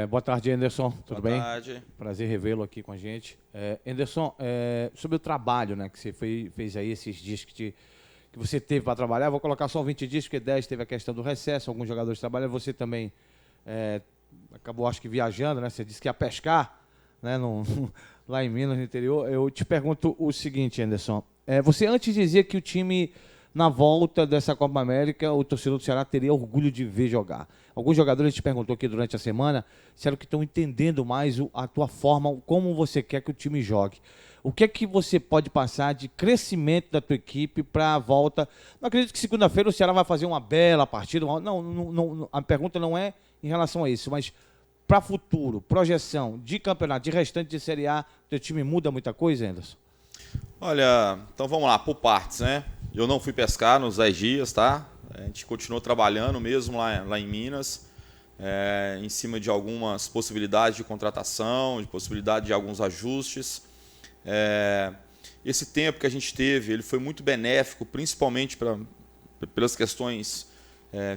Boa tarde, Anderson. Tudo bem? Boa tarde. Prazer revê-lo aqui com a gente. Anderson, sobre o trabalho, né, que você fez aí esses dias que você teve para trabalhar, vou colocar só 20 dias, porque 10 teve a questão do recesso, alguns jogadores trabalham, você também acabou, acho que, viajando, né? Você disse que ia pescar, né, lá em Minas, no interior. Eu te pergunto o seguinte, Anderson. Você antes dizia que o time, na volta dessa Copa América, o torcedor do Ceará teria orgulho de ver jogar. Alguns jogadores te perguntou aqui durante a semana, disseram que estão entendendo mais a tua forma, como você quer que o time jogue. O que é que você pode passar de crescimento da tua equipe para a volta? Não acredito que segunda-feira o Ceará vai fazer uma bela partida. Não, a pergunta não é em relação a isso, mas para futuro, projeção de campeonato, de restante de Série A, teu time muda muita coisa, Anderson? Olha, então vamos lá, por partes, né? Eu não fui pescar nos 10 dias, tá? A gente continuou trabalhando mesmo lá em Minas, em cima de algumas possibilidades de contratação, de possibilidade de alguns ajustes. Esse tempo que a gente teve, ele foi muito benéfico, principalmente pelas questões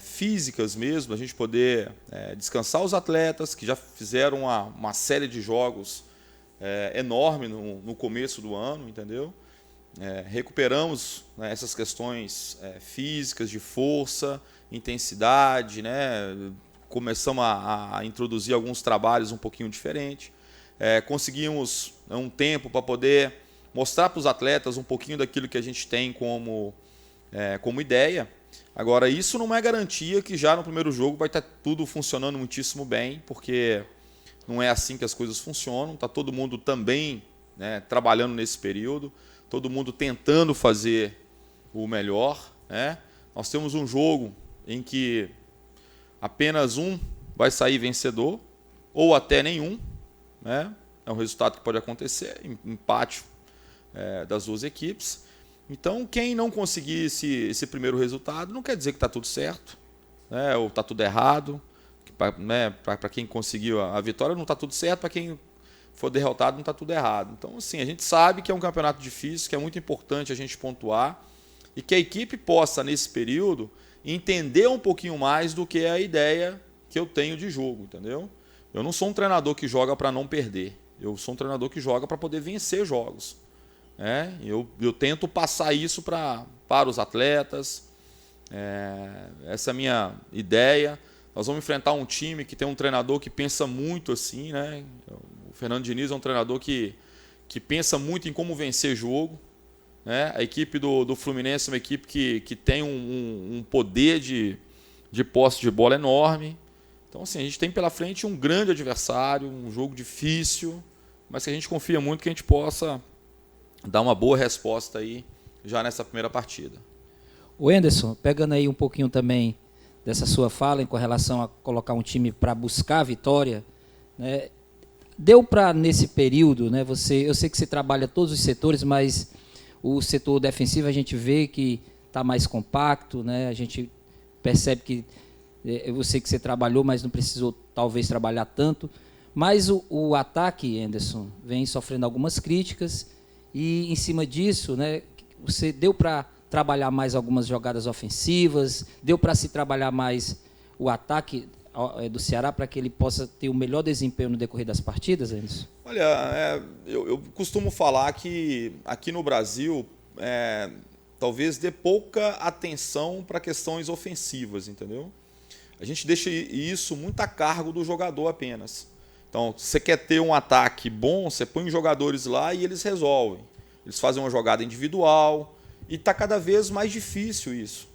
físicas mesmo, a gente poder descansar os atletas que já fizeram uma série de jogos enorme no começo do ano, entendeu? Recuperamos, né, essas questões físicas, de força, intensidade, né? Começamos a introduzir alguns trabalhos um pouquinho diferentes. Conseguimos um tempo para poder mostrar para os atletas um pouquinho daquilo que a gente tem como ideia. Agora, isso não é garantia que já no primeiro jogo vai estar tudo funcionando muitíssimo bem, porque não é assim que as coisas funcionam. Está todo mundo também, né, trabalhando nesse período, todo mundo tentando fazer o melhor, né? Nós temos um jogo em que apenas um vai sair vencedor, ou até nenhum, né? É um resultado que pode acontecer, empate das duas equipes. Então, quem não conseguir esse primeiro resultado, não quer dizer que está tudo certo, né? Ou está tudo errado. Para quem conseguiu a vitória não está tudo certo, para quem for derrotado não está tudo errado. Então, assim, a gente sabe que é um campeonato difícil, que é muito importante a gente pontuar e que a equipe possa, nesse período, entender um pouquinho mais do que é a ideia que eu tenho de jogo, entendeu? Eu não sou um treinador que joga para não perder, eu sou um treinador que joga para poder vencer jogos. Eu tento passar isso para os atletas, essa é a minha ideia. Nós vamos enfrentar um time que tem um treinador que pensa muito assim, né? O Fernando Diniz é um treinador que pensa muito em como vencer jogo, né? A equipe do Fluminense é uma equipe que tem um poder de posse de bola enorme. Então, assim, a gente tem pela frente um grande adversário, um jogo difícil, mas que a gente confia muito que a gente possa dar uma boa resposta aí já nessa primeira partida. O Anderson, pegando aí um pouquinho também dessa sua fala com relação a colocar um time para buscar a vitória, né? Deu para, nesse período, né, eu sei que você trabalha todos os setores, mas o setor defensivo a gente vê que está mais compacto, né? A gente percebe que eu sei que você trabalhou, mas não precisou talvez trabalhar tanto. Mas o ataque, Anderson, vem sofrendo algumas críticas e em cima disso, né, você deu para trabalhar mais algumas jogadas ofensivas, deu para se trabalhar mais o ataque do Ceará para que ele possa ter o melhor desempenho no decorrer das partidas, Anderson? Olha, eu costumo falar que aqui no Brasil talvez dê pouca atenção para questões ofensivas, entendeu? A gente deixa isso muito a cargo do jogador apenas. Então, se você quer ter um ataque bom, você põe os jogadores lá e eles resolvem. Eles fazem uma jogada individual e está cada vez mais difícil isso.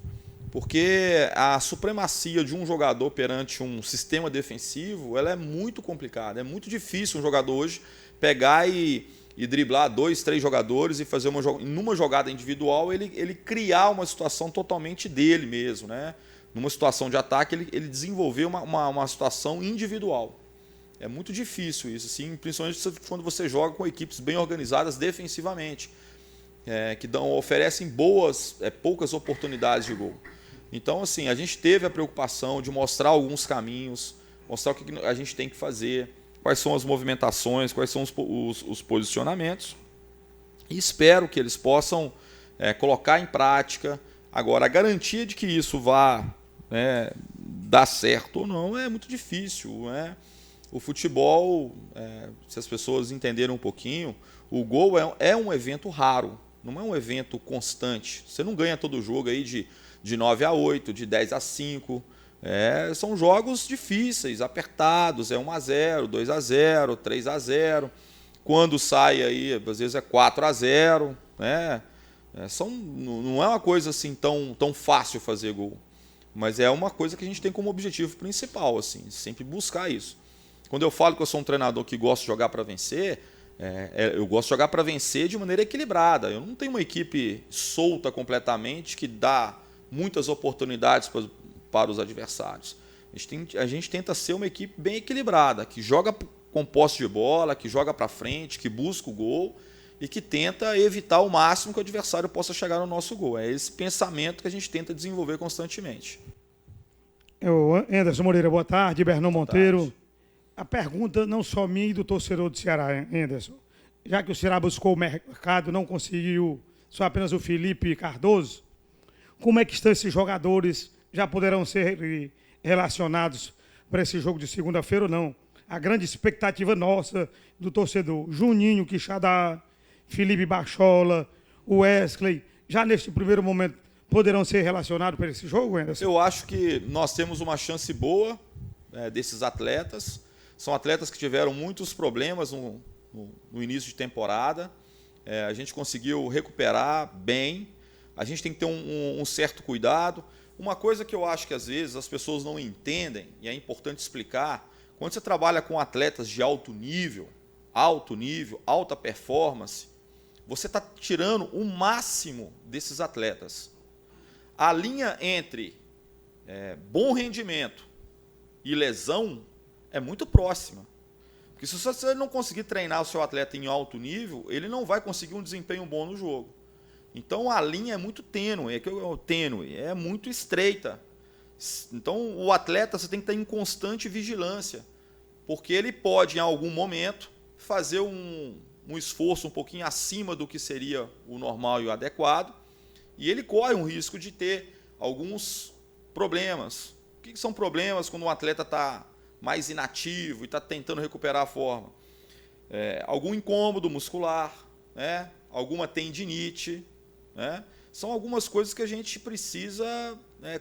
Porque a supremacia de um jogador perante um sistema defensivo, ela é muito complicada. É muito difícil um jogador hoje pegar e driblar 2, 3 jogadores e fazer numa jogada individual ele criar uma situação totalmente dele mesmo, né? Numa situação de ataque ele desenvolver uma situação individual. É muito difícil isso, assim, principalmente quando você joga com equipes bem organizadas defensivamente, que oferecem poucas oportunidades de gol. Então, assim, a gente teve a preocupação de mostrar alguns caminhos, mostrar o que a gente tem que fazer, quais são as movimentações, quais são os posicionamentos. E espero que eles possam colocar em prática. Agora, a garantia de que isso vá dar certo ou não é muito difícil, né? o futebol, se as pessoas entenderem um pouquinho, o gol é um evento raro, não é um evento constante. Você não ganha todo jogo aí de 9-8, de 10-5. São jogos difíceis, apertados, 1-0, 2-0, 3-0. Quando sai aí, às vezes é 4-0, né? Não é uma coisa assim tão fácil fazer gol, mas é uma coisa que a gente tem como objetivo principal, assim, sempre buscar isso. Quando eu falo que eu sou um treinador que gosta de jogar para vencer, eu gosto de jogar para vencer de maneira equilibrada. Eu não tenho uma equipe solta completamente que dá muitas oportunidades para os adversários. A gente tenta ser uma equipe bem equilibrada, que joga com posse de bola, que joga para frente, que busca o gol e que tenta evitar ao máximo que o adversário possa chegar no nosso gol. É esse pensamento que a gente tenta desenvolver constantemente. Anderson Moreira, boa tarde. Bernão Monteiro. A pergunta não só minha e do torcedor do Ceará, Anderson. Já que o Ceará buscou o mercado, não conseguiu, só apenas o Felipe Cardoso, como é que estão esses jogadores? Já poderão ser relacionados para esse jogo de segunda-feira ou não? A grande expectativa nossa do torcedor, Juninho, Quixadá, Felipe Bachola, Wesley, já neste primeiro momento poderão ser relacionados para esse jogo, Anderson? Eu acho que nós temos uma chance boa desses atletas. São atletas que tiveram muitos problemas no início de temporada. A gente conseguiu recuperar bem. A gente tem que ter um certo cuidado. Uma coisa que eu acho que às vezes as pessoas não entendem, e é importante explicar, quando você trabalha com atletas de alto nível, alta performance, você está tirando o máximo desses atletas. A linha entre bom rendimento e lesão é muito próxima. Porque se você não conseguir treinar o seu atleta em alto nível, ele não vai conseguir um desempenho bom no jogo. Então a linha é muito tênue, é muito estreita. Então o atleta você tem que estar em constante vigilância, porque ele pode em algum momento fazer um esforço um pouquinho acima do que seria o normal e o adequado, e ele corre um risco de ter alguns problemas. O que são problemas quando um atleta está mais inativo e está tentando recuperar a forma? Algum incômodo muscular, né? Alguma tendinite, né? São algumas coisas que a gente precisa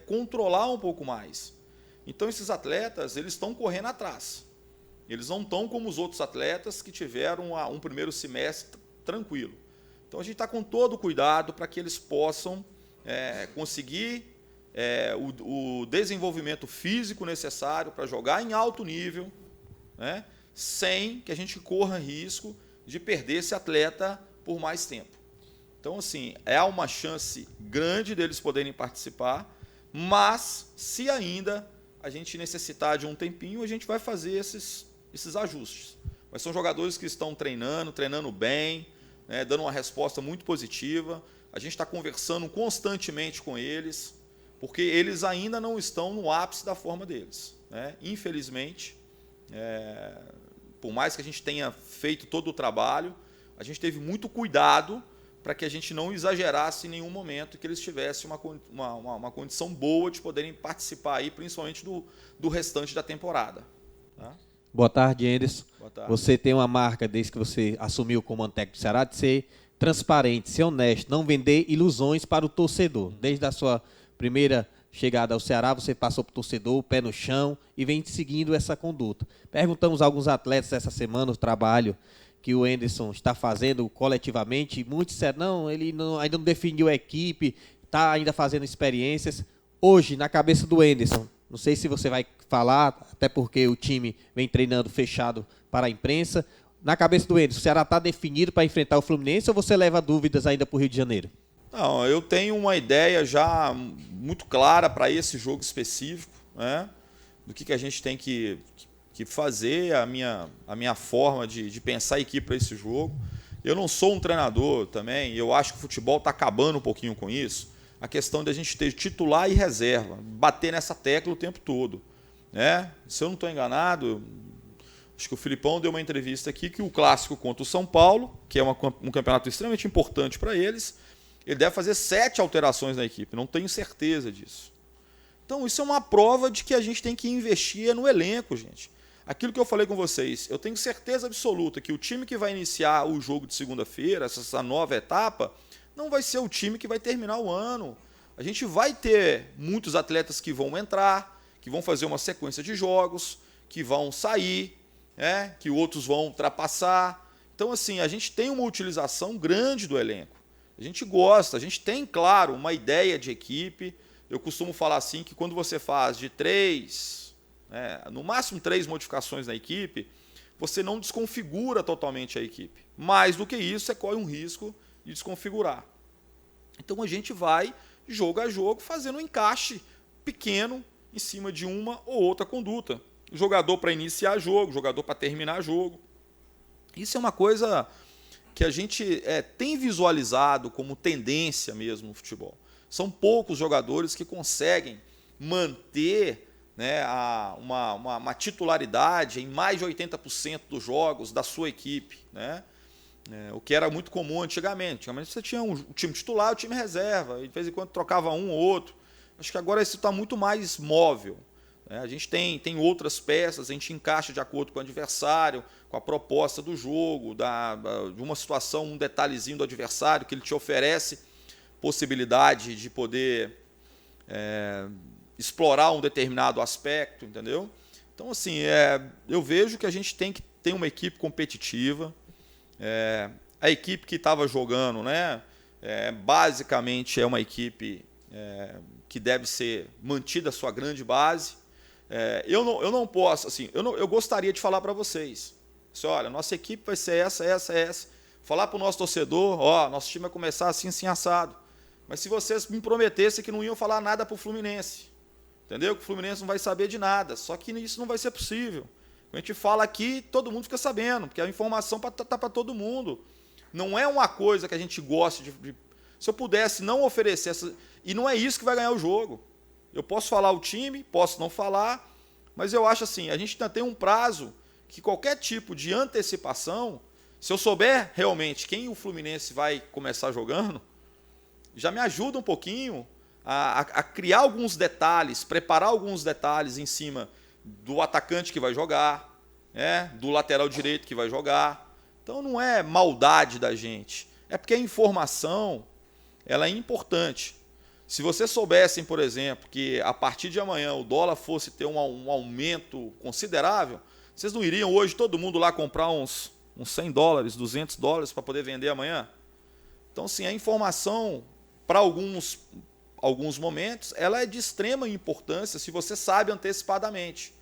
controlar um pouco mais. Então esses atletas eles estão correndo atrás. Eles não estão como os outros atletas que tiveram um primeiro semestre tranquilo. Então a gente está com todo o cuidado para que eles possam conseguir o desenvolvimento físico necessário para jogar em alto nível, né, sem que a gente corra risco de perder esse atleta por mais tempo. Então, assim, é uma chance grande deles poderem participar, mas se ainda a gente necessitar de um tempinho, a gente vai fazer esses ajustes. Mas são jogadores que estão treinando bem, né, dando uma resposta muito positiva. A gente está conversando constantemente com eles, porque eles ainda não estão no ápice da forma deles, né? Infelizmente, por mais que a gente tenha feito todo o trabalho, a gente teve muito cuidado para que a gente não exagerasse em nenhum momento, que eles tivessem uma condição boa de poderem participar, aí, principalmente do restante da temporada. Tá? Boa tarde, Anderson. Boa tarde. Você tem uma marca, desde que você assumiu o comando técnico do Ceará, de ser transparente, ser honesto, não vender ilusões para o torcedor. Desde a sua primeira chegada ao Ceará, você passou para o torcedor, o pé no chão, e vem seguindo essa conduta. Perguntamos a alguns atletas essa semana o trabalho que o Anderson está fazendo coletivamente, e muitos disseram, não, ele ainda não definiu a equipe, está ainda fazendo experiências. Hoje, na cabeça do Anderson, não sei se você vai falar, até porque o time vem treinando fechado para a imprensa, na cabeça do Anderson, o Ceará está definido para enfrentar o Fluminense ou você leva dúvidas ainda para o Rio de Janeiro? Não, eu tenho uma ideia já muito clara para esse jogo específico, né, do que a gente tem que fazer, a minha forma de pensar a equipe para esse jogo. Eu não sou um treinador também, eu acho que o futebol está acabando um pouquinho com isso, a questão de a gente ter titular e reserva, bater nessa tecla o tempo todo, né? Se eu não estou enganado, acho que o Filipão deu uma entrevista aqui que o clássico contra o São Paulo, que é um campeonato extremamente importante para eles, ele deve fazer 7 alterações na equipe, não tenho certeza disso. Então isso é uma prova de que a gente tem que investir no elenco, gente. aquilo que eu falei com vocês, eu tenho certeza absoluta que o time que vai iniciar o jogo de segunda-feira, essa nova etapa, não vai ser o time que vai terminar o ano. A gente vai ter muitos atletas que vão entrar, que vão fazer uma sequência de jogos, que vão sair, que outros vão ultrapassar. Então, assim, a gente tem uma utilização grande do elenco. A gente gosta, a gente tem, claro, uma ideia de equipe. Eu costumo falar assim que quando você faz de 3, no máximo 3 modificações na equipe, você não desconfigura totalmente a equipe. Mais do que isso, você corre um risco de desconfigurar. Então a gente vai, jogo a jogo, fazendo um encaixe pequeno em cima de uma ou outra conduta. Jogador para iniciar jogo, jogador para terminar jogo. Isso é uma coisa que a gente tem visualizado como tendência mesmo no futebol. São poucos jogadores que conseguem manter uma titularidade em mais de 80% dos jogos da sua equipe, o que era muito comum antigamente. Antigamente você tinha um time titular e o time reserva, e de vez em quando trocava um ou outro. Acho que agora isso está muito mais móvel. A gente tem outras peças, a gente encaixa de acordo com o adversário, com a proposta do jogo, de uma situação, um detalhezinho do adversário que ele te oferece possibilidade de poder explorar um determinado aspecto, entendeu? Então, assim, eu vejo que a gente tem que ter uma equipe competitiva. A equipe que estava jogando, basicamente é uma equipe que deve ser mantida a sua grande base. Eu não posso, assim, eu gostaria de falar para vocês, assim, olha, nossa equipe vai ser essa. Falar para o nosso torcedor, nosso time vai começar assim, assado. Mas se vocês me prometessem que não iam falar nada para o Fluminense, entendeu? Que o Fluminense não vai saber de nada, só que isso não vai ser possível. A gente fala aqui, todo mundo fica sabendo, porque a informação está para todo mundo. Não é uma coisa que a gente gosta de... Se eu pudesse não oferecer essa... E não é isso que vai ganhar o jogo. Eu posso falar o time, posso não falar, mas eu acho assim, a gente ainda tem um prazo que qualquer tipo de antecipação, se eu souber realmente quem o Fluminense vai começar jogando, já me ajuda um pouquinho a criar alguns detalhes, preparar alguns detalhes em cima do atacante que vai jogar, do lateral direito que vai jogar. Então não é maldade da gente, é porque a informação ela é importante. Se vocês soubessem, por exemplo, que a partir de amanhã o dólar fosse ter um aumento considerável, vocês não iriam hoje todo mundo lá comprar uns $100, $200 para poder vender amanhã? Então, sim, a informação, para alguns momentos, ela é de extrema importância se você sabe antecipadamente.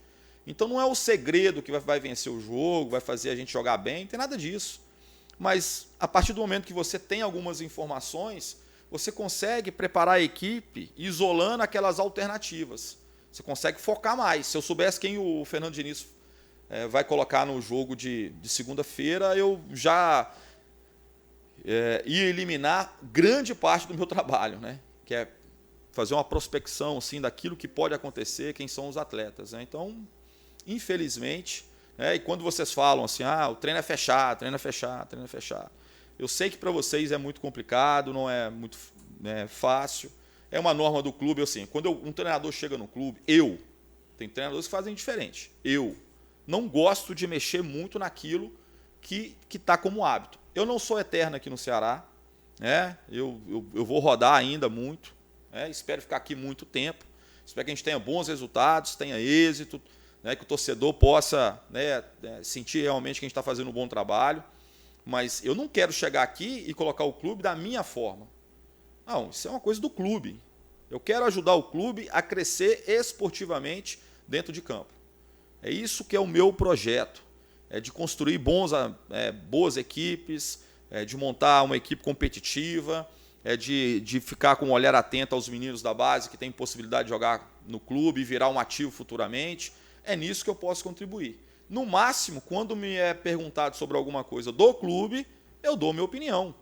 Então não é o segredo que vai vencer o jogo, vai fazer a gente jogar bem, não tem nada disso. Mas a partir do momento que você tem algumas informações, você consegue preparar a equipe isolando aquelas alternativas. Você consegue focar mais. Se eu soubesse quem o Fernando Diniz vai colocar no jogo de segunda-feira, eu já ia eliminar grande parte do meu trabalho, que é fazer uma prospecção assim, daquilo que pode acontecer, quem são os atletas. Então, infelizmente, e quando vocês falam assim, o treino é fechado, eu sei que para vocês é muito complicado, não é muito fácil. É uma norma do clube, assim, quando um treinador chega no clube, tem treinadores que fazem diferente. Eu não gosto de mexer muito naquilo que está como hábito. Eu não sou eterno aqui no Ceará, eu vou rodar ainda muito, espero ficar aqui muito tempo, espero que a gente tenha bons resultados, tenha êxito, que o torcedor possa sentir realmente que a gente está fazendo um bom trabalho. Mas eu não quero chegar aqui e colocar o clube da minha forma. Não, isso é uma coisa do clube. Eu quero ajudar o clube a crescer esportivamente dentro de campo. É isso que é o meu projeto. É de construir boas equipes, de montar uma equipe competitiva, de ficar com um olhar atento aos meninos da base que têm possibilidade de jogar no clube e virar um ativo futuramente. É nisso que eu posso contribuir. No máximo, quando me é perguntado sobre alguma coisa do clube, eu dou minha opinião.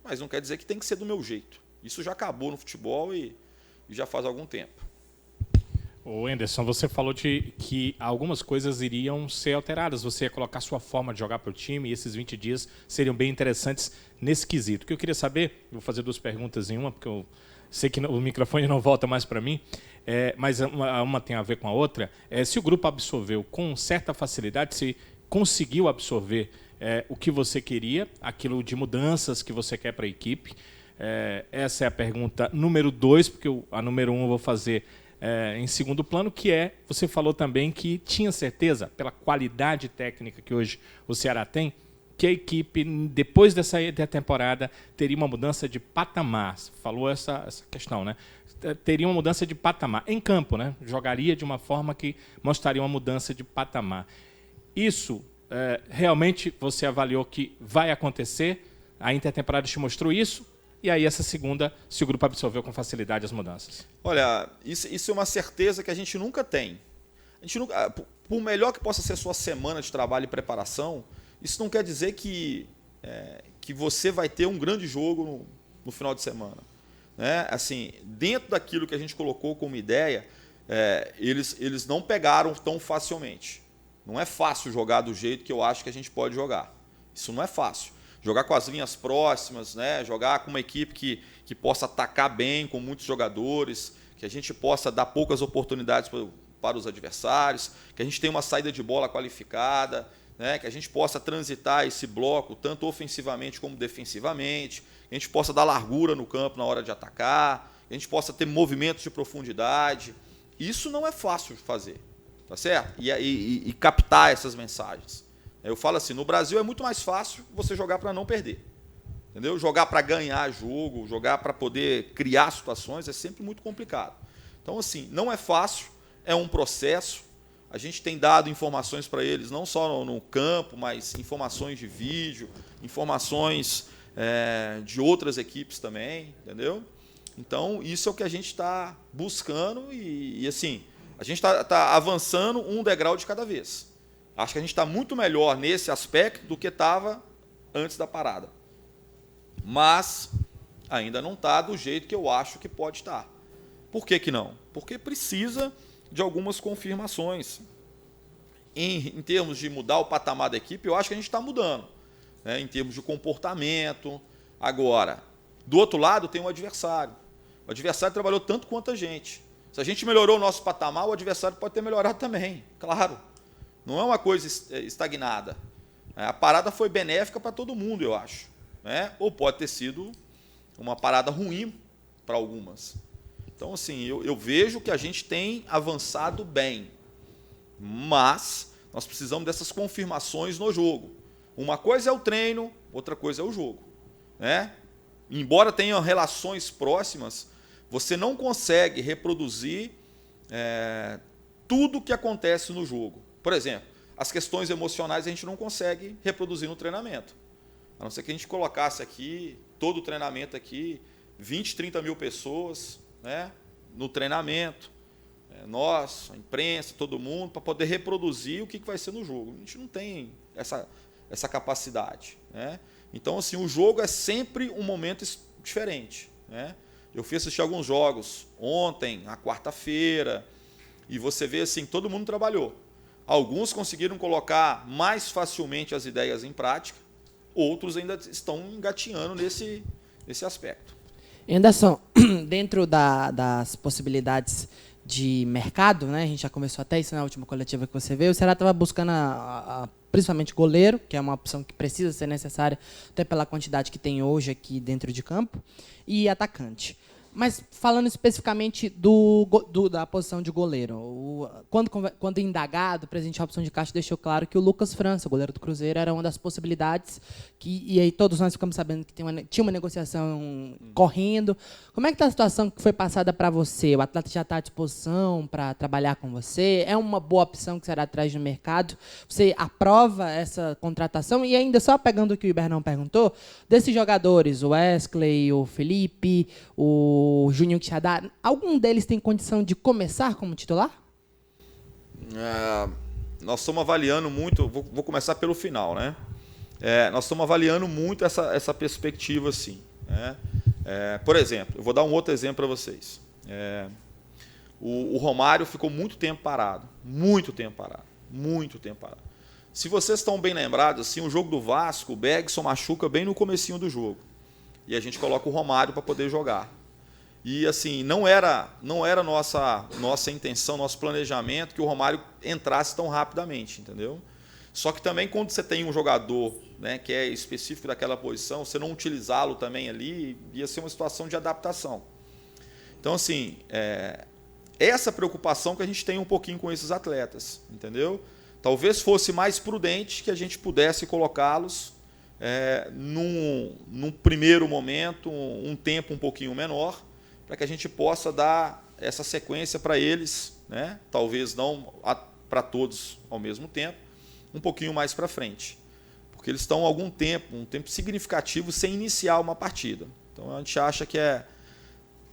Mas não quer dizer que tem que ser do meu jeito. Isso já acabou no futebol e já faz algum tempo. Ô Anderson, você falou que algumas coisas iriam ser alteradas. Você ia colocar sua forma de jogar para o time e esses 20 dias seriam bem interessantes nesse quesito. O que eu queria saber, eu vou fazer 2 perguntas em uma, porque sei que o microfone não volta mais para mim, mas uma tem a ver com a outra. Se o grupo absorveu com certa facilidade, se conseguiu absorver o que você queria, aquilo de mudanças que você quer para a equipe. Essa é a pergunta número 2, porque a número 1 eu vou fazer em segundo plano, que você falou também que tinha certeza, pela qualidade técnica que hoje o Ceará tem, que a equipe, depois dessa temporada, teria uma mudança de patamar. Você falou essa questão, né? Teria uma mudança de patamar. Em campo, né? Jogaria de uma forma que mostraria uma mudança de patamar. Isso, realmente, você avaliou que vai acontecer? A intertemporada te mostrou isso? E aí, essa segunda, se o grupo absorveu com facilidade as mudanças? Olha, isso é uma certeza que a gente nunca tem. A gente nunca, por melhor que possa ser a sua semana de trabalho e preparação, isso não quer dizer que você vai ter um grande jogo no final de semana. Né? Assim, dentro daquilo que a gente colocou como ideia, eles não pegaram tão facilmente. Não é fácil jogar do jeito que eu acho que a gente pode jogar. Isso não é fácil. Jogar com as linhas próximas, né? Jogar com uma equipe que possa atacar bem, com muitos jogadores, que a gente possa dar poucas oportunidades para os adversários, que a gente tenha uma saída de bola qualificada, né? Que a gente possa transitar esse bloco tanto ofensivamente como defensivamente, que a gente possa dar largura no campo na hora de atacar, que a gente possa ter movimentos de profundidade. Isso não é fácil de fazer, tá certo? E captar essas mensagens. Eu falo assim, no Brasil é muito mais fácil você jogar para não perder. Entendeu? Jogar para ganhar jogo, jogar para poder criar situações é sempre muito complicado. Então, assim, não é fácil, é um processo. A gente tem dado informações para eles, não só no campo, mas informações de vídeo, informações de outras equipes também, entendeu? Então, isso é o que a gente está buscando e assim, a gente está avançando um degrau de cada vez. Acho que a gente está muito melhor nesse aspecto do que estava antes da parada. Mas ainda não está do jeito que eu acho que pode estar. Por que não? Porque precisa de algumas confirmações. Em termos de mudar o patamar da equipe, eu acho que a gente está mudando. Né? Em termos de comportamento. Agora, do outro lado tem o adversário. O adversário trabalhou tanto quanto a gente. Se a gente melhorou o nosso patamar, o adversário pode ter melhorado também, claro. Não é uma coisa estagnada. A parada foi benéfica para todo mundo, eu acho. Né? Ou pode ter sido uma parada ruim para algumas. Então, assim, eu vejo que a gente tem avançado bem. Mas nós precisamos dessas confirmações no jogo. Uma coisa é o treino, outra coisa é o jogo. Né? Embora tenham relações próximas, você não consegue reproduzir tudo o que acontece no jogo. Por exemplo, as questões emocionais a gente não consegue reproduzir no treinamento. A não ser que a gente colocasse aqui, todo o treinamento aqui, 20, 30 mil pessoas, né, no treinamento, nós, a imprensa, todo mundo, para poder reproduzir o que vai ser no jogo. A gente não tem essa capacidade. Né? Então, assim, o jogo é sempre um momento diferente. Né? Eu fui assistir alguns jogos ontem, na quarta-feira, e você vê assim, todo mundo trabalhou. Alguns conseguiram colocar mais facilmente as ideias em prática, outros ainda estão engatinhando nesse aspecto. Anderson, dentro das possibilidades de mercado, né, a gente já começou até isso na última coletiva que você veio, o Ceará estava buscando principalmente goleiro, que é uma opção que precisa ser necessária, até pela quantidade que tem hoje aqui dentro de campo, e atacante. Mas falando especificamente da posição de goleiro, quando indagado, o presidente Robson de Castro deixou claro que o Lucas França, o goleiro do Cruzeiro, era uma das possibilidades, e aí todos nós ficamos sabendo que tinha uma negociação correndo. Como é que está a situação que foi passada para você? O atleta já está à disposição para trabalhar com você? É uma boa opção que será atrás do mercado? Você aprova essa contratação? E ainda só pegando o que o Ibernão perguntou, desses jogadores, o Wesley, o Felipe, o Juninho Quixadá, algum deles tem condição de começar como titular? Nós estamos avaliando muito, vou começar pelo final, né? Nós estamos avaliando muito essa perspectiva, assim. Né? Por exemplo, eu vou dar um outro exemplo para vocês. O Romário ficou muito tempo parado. Se vocês estão bem lembrados, assim, o jogo do Vasco, o Bergson machuca bem no comecinho do jogo. E a gente coloca o Romário para poder jogar. E assim, não era nossa intenção, nosso planejamento que o Romário entrasse tão rapidamente, entendeu? Só que também quando você tem um jogador, né, que é específico daquela posição, você não utilizá-lo também ali, ia ser uma situação de adaptação. Então, assim, essa preocupação que a gente tem um pouquinho com esses atletas, entendeu? Talvez fosse mais prudente que a gente pudesse colocá-los num primeiro momento, um tempo um pouquinho menor, para que a gente possa dar essa sequência para eles, né? Talvez não para todos ao mesmo tempo, um pouquinho mais para frente. Porque eles estão algum tempo, um tempo significativo, sem iniciar uma partida. Então a gente acha que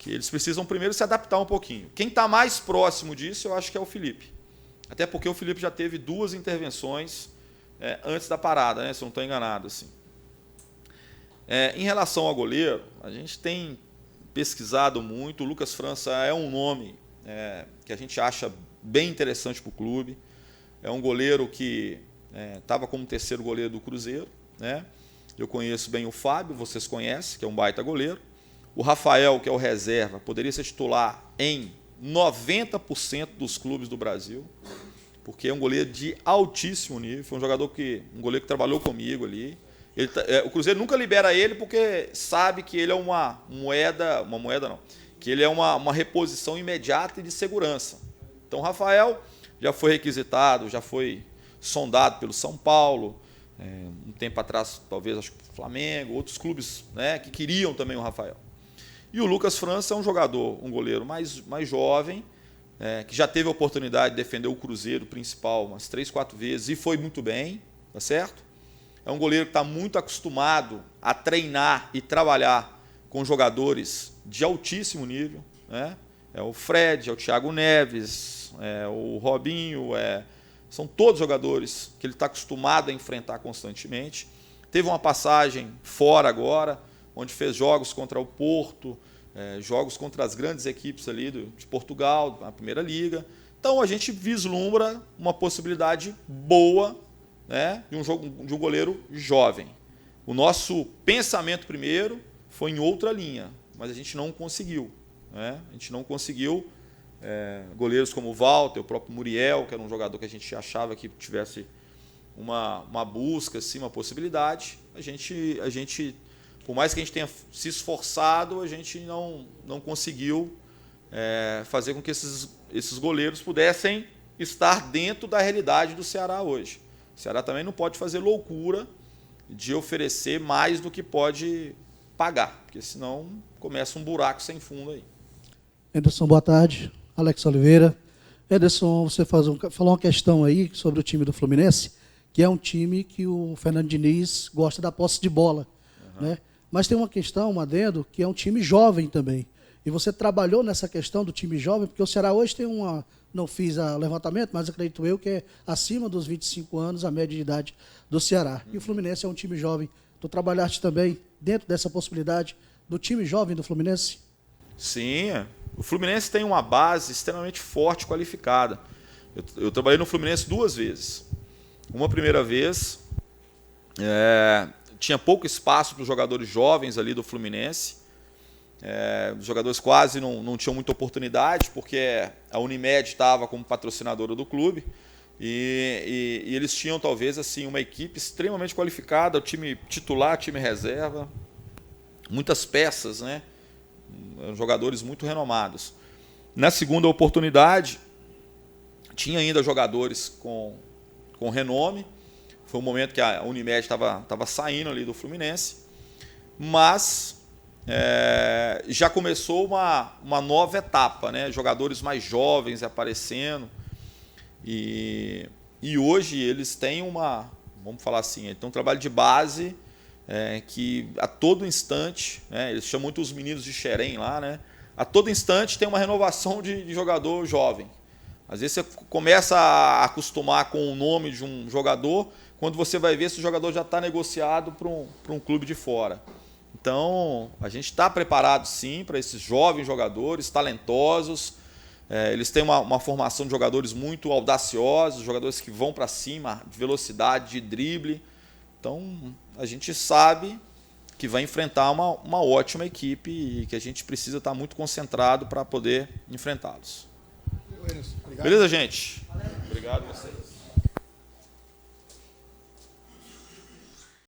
eles precisam primeiro se adaptar um pouquinho. Quem está mais próximo disso, eu acho que é o Felipe. Até porque o Felipe já teve 2 intervenções antes da parada, né? Se eu não estou enganado. Assim. Em relação ao goleiro, a gente tem pesquisado muito. O Lucas França é um nome que a gente acha bem interessante para o clube. É um goleiro que estava como terceiro goleiro do Cruzeiro, né? Eu conheço bem o Fábio, vocês conhecem, que é um baita goleiro. O Rafael, que é o reserva, poderia ser titular em 90% dos clubes do Brasil, porque é um goleiro de altíssimo nível. Foi um goleiro que trabalhou comigo ali. O Cruzeiro nunca libera ele porque sabe que ele é que ele é uma reposição imediata e de segurança. Então o Rafael já foi requisitado, já foi sondado pelo São Paulo, um tempo atrás, talvez, acho que o Flamengo, outros clubes, né, que queriam também o Rafael. E o Lucas França é um goleiro mais jovem, que já teve a oportunidade de defender o Cruzeiro principal umas 3, 4 vezes e foi muito bem, tá certo? É um goleiro que está muito acostumado a treinar e trabalhar com jogadores de altíssimo nível, né? É o Fred, é o Thiago Neves, é o Robinho, são todos jogadores que ele está acostumado a enfrentar constantemente. Teve uma passagem fora agora, onde fez jogos contra o Porto, jogos contra as grandes equipes ali de Portugal, na Primeira Liga. Então a gente vislumbra uma possibilidade boa, né, de um goleiro jovem. O nosso pensamento primeiro foi em outra linha, mas a gente não conseguiu. Né? A gente não conseguiu. Goleiros como o Walter, o próprio Muriel, que era um jogador que a gente achava que tivesse uma busca, assim, uma possibilidade. A gente, por mais que a gente tenha se esforçado, a gente não conseguiu fazer com que esses goleiros pudessem estar dentro da realidade do Ceará hoje. O Ceará também não pode fazer loucura de oferecer mais do que pode pagar, porque senão começa um buraco sem fundo aí. Ederson, boa tarde. Alex Oliveira. Ederson, você falou uma questão aí sobre o time do Fluminense, que é um time que o Fernando Diniz gosta da posse de bola. Uhum. Né? Mas tem uma questão, um adendo, que é um time jovem também. E você trabalhou nessa questão do time jovem, porque o Ceará hoje tem não fiz o levantamento, mas acredito eu que é acima dos 25 anos a média de idade do Ceará. E o Fluminense é um time jovem. Tu trabalhaste também dentro dessa possibilidade do time jovem do Fluminense? Sim, o Fluminense tem uma base extremamente forte, qualificada. Eu trabalhei no Fluminense 2 vezes. Uma primeira vez, tinha pouco espaço para os jogadores jovens ali do Fluminense. Os jogadores quase não tinham muita oportunidade, porque a Unimed estava como patrocinadora do clube. E eles tinham, talvez, assim, uma equipe extremamente qualificada, o time titular, time reserva, muitas peças, né? Jogadores muito renomados. Na segunda oportunidade, tinha ainda jogadores com renome. Foi um momento que a Unimed estava saindo ali do Fluminense, mas já começou uma nova etapa, né? Jogadores mais jovens aparecendo. E hoje eles têm vamos falar assim, um trabalho de base que a todo instante, né, eles chamam muito os meninos de Xerém lá, né, a todo instante tem uma renovação de jogador jovem. Às vezes você começa a acostumar com o nome de um jogador, quando você vai ver se o jogador já está negociado para um clube de fora. Então, a gente está preparado sim para esses jovens jogadores, talentosos. Eles têm uma formação de jogadores muito audaciosos, jogadores que vão para cima, de velocidade, de drible. Então, a gente sabe que vai enfrentar uma ótima equipe e que a gente precisa estar muito concentrado para poder enfrentá-los. Beleza, gente? Obrigado a vocês.